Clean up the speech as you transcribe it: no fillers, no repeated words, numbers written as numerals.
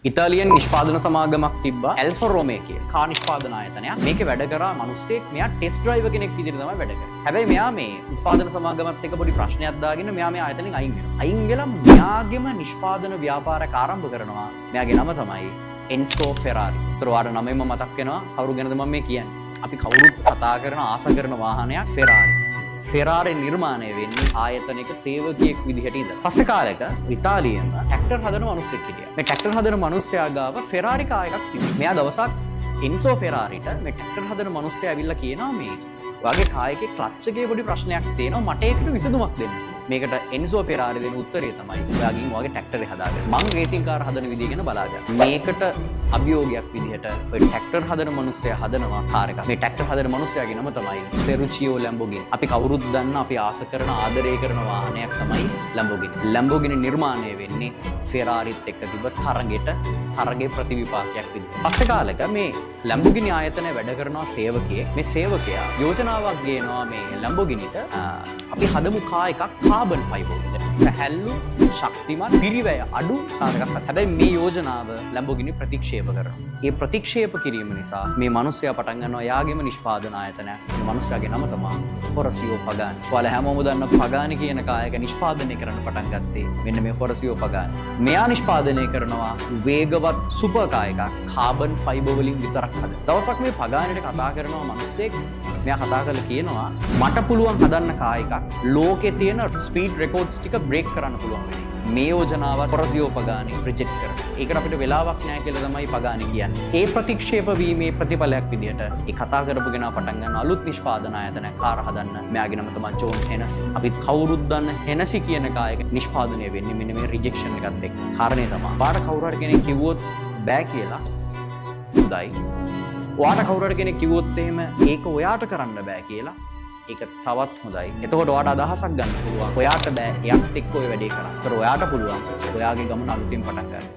ඉතාලියන් නිෂ්පාදන සමාගමක් තිබ්බා ඇල්ෆා රොමේ කියලා. කාර් නිෂ්පාදන ආයතනයක්. මේකේ වැඩ කරා මිනිස්සෙක් මෙයා ටෙස්ට් ඩ්‍රයිවර් කෙනෙක් විදිහට තමයි වැඩ කරන්නේ. හැබැයි මෙයා මේ උත්පාදන සමාගමත් එක්ක පොඩි ප්‍රශ්නයක් දාගෙන මෙයා මේ ආයතනෙන් අයින් වෙනවා. අයින් වෙලා මෙයාගේම නිෂ්පාදන ව්‍යාපාරයක් ආරම්භ කරනවා. මෙයාගේ නම තමයි එන්සෝ ෆෙරාරි. ඒතර වාට නමෙන්ම මතක් වෙනවා කවුරු ගැනද මම මේ කියන්නේ. අපි කවුරුත් කතා කරන ආස කරන වාහනයක් ෆෙරාරි. ෆෙරාරි නිර්මාණය වෙන්නේ ආයතනයක සේවකයෙක් විදිහට ඉඳලා. පස්සේ කාලෙක ඉතාලියෙම ට්‍රැක්ටර් හදන මිනිස්සෙක් හිටියා. මේ ට්‍රැක්ටර් හදන මිනිස්සයා ගාව ෆෙරාරි කාර් එකක් තිබුණා. මෙයා දවසක් එන්සෝ ෆෙරාරිට මේ ට්‍රැක්ටර් හදන මිනිස්සයා ඇවිල්ලා කියනවා මේ වගේ කාර් එකේ ක්ලච් එකේ පොඩි ප්‍රශ්නයක් තියෙනවා මට ඒකට විසඳුමක් දෙන්න. මේකට එන්සෝ ෆෙරාරි දෙන උත්තරය තමයි ඔයාගෙන් ඔයාගේ ට්‍රැක්ටරේ හදාගන්න. මං රේසින් කාර් හදන විදිය ගැන බලාගන්න. මේකට අභියෝගයක් විදිහට ඔය ට්‍රැක්ටර් හදන මිනිස්සයා හදනවා කාර් එකක්. මේ ට්‍රැක්ටර් හදන මිනිස්සයාගේ නම තමයි ෆෙරුචියෝ ලැම්බෝගිනි. අපි කවුරුත් දන්න අපි ආස කරන ආදරය කරන වාහනයක් තමයි ලැම්බෝගිනි. ලැම්බෝගිනි නිර්මාණය වෙන්නේ ෆෙරාරිත් එක්ක තිබ්බ තරගේ ප්‍රතිවිපාකයක් විදිහට. පස්සේ කාලෙක මේ ලැම්බෝගිනි ආයතනය වැඩ කරනවා සේවකයෙක්. මේ සේවකයා යෝජනාවක් ගේනවා මේ ලැම්බෝගිනිට අපි හදමු කාර් එකක් කාබන් ෆයිබර් වලින්. සැහැල්ලු ශක්තිමත් පිරිවැය අඩු කාර් එකක්. හැබැයි මේ යෝජනාව ලැම්බෝගිනි ප්‍රතික්ෂේප කරනවා. ඒ ප්‍රතික්ෂේප කිරීම නිසා මේ මිනිස්සයා පටන් ගන්නවා යාගේම නිෂ්පාදන ආයතනයක්. මේ මිනිස්සයාගේ නම තමයි හොරසියෝ පගානි. ඔයාලා හැමෝම දන්න පගානි කියන කාර් එක නිෂ්පාදනය කරන්න පටන් ගත්තේ මෙන්න මේ හොරසියෝ පගානි. මෙයා නිෂ්පාදනය කරනවා වේගවත් සුපර් කාර් එකක් කාබන් ෆයිබර් වලින් විතරක් හදන. දවසක් මේ පගානිට කතා කරනවා මිනිස්සෙක්. මෙයා කතා කරලා කියනවා මට පුළුවන් හදන්න කාර් එකක් ලෝකේ තියෙන ස්පීඩ් රෙකෝඩ්ස් ටික බ්‍රේක් කරන්න පුළුවන් වෙන්නේ. මේ යෝජනාවත් හොරසියෝ පගානි රිජෙක්ට් කරනවා. ඒකට අපිට වෙලාවක් නැහැ කියලා තමයි පගානි කියන්නේ. ඒ ප්‍රතික්ෂේප වීමේ ප්‍රතිඵලයක් විදිහට ඒ කතා කරපු කෙනා පටන් ගන්න අලුත් නිෂ්පාදන ආයතනයක් කාර් හදන්න. මෙයාගේ නම තමයි ජෝන් හෙනසි. අපිත් කවුරුත් දන්න හෙනසි කියන කාර් එක නිෂ්පාදනය වෙන්නේ මෙන්න මේ රිජෙක්ෂන් එකත් එක්ක. කාරණේ තමයි. වාට කවුරු හරි කෙනෙක් කිව්වොත් බෑ කියලා හොඳයි. වාට කවුරු හරි කෙනෙක් කිව්වොත් එහෙම ඒක ඔයාට කරන්න බෑ කියලා ඒක තවත් හොඳයි. එතකොට ඔයාට අදහසක් ගන්න පුළුවන්. ඔයාට බෑ එයත් එක්ක ඔය වැඩේ කරන්න. ඒතර ඔයාට පුළුවන් ඔයාගේ ගමන අලුතින් පටන් ගන්න.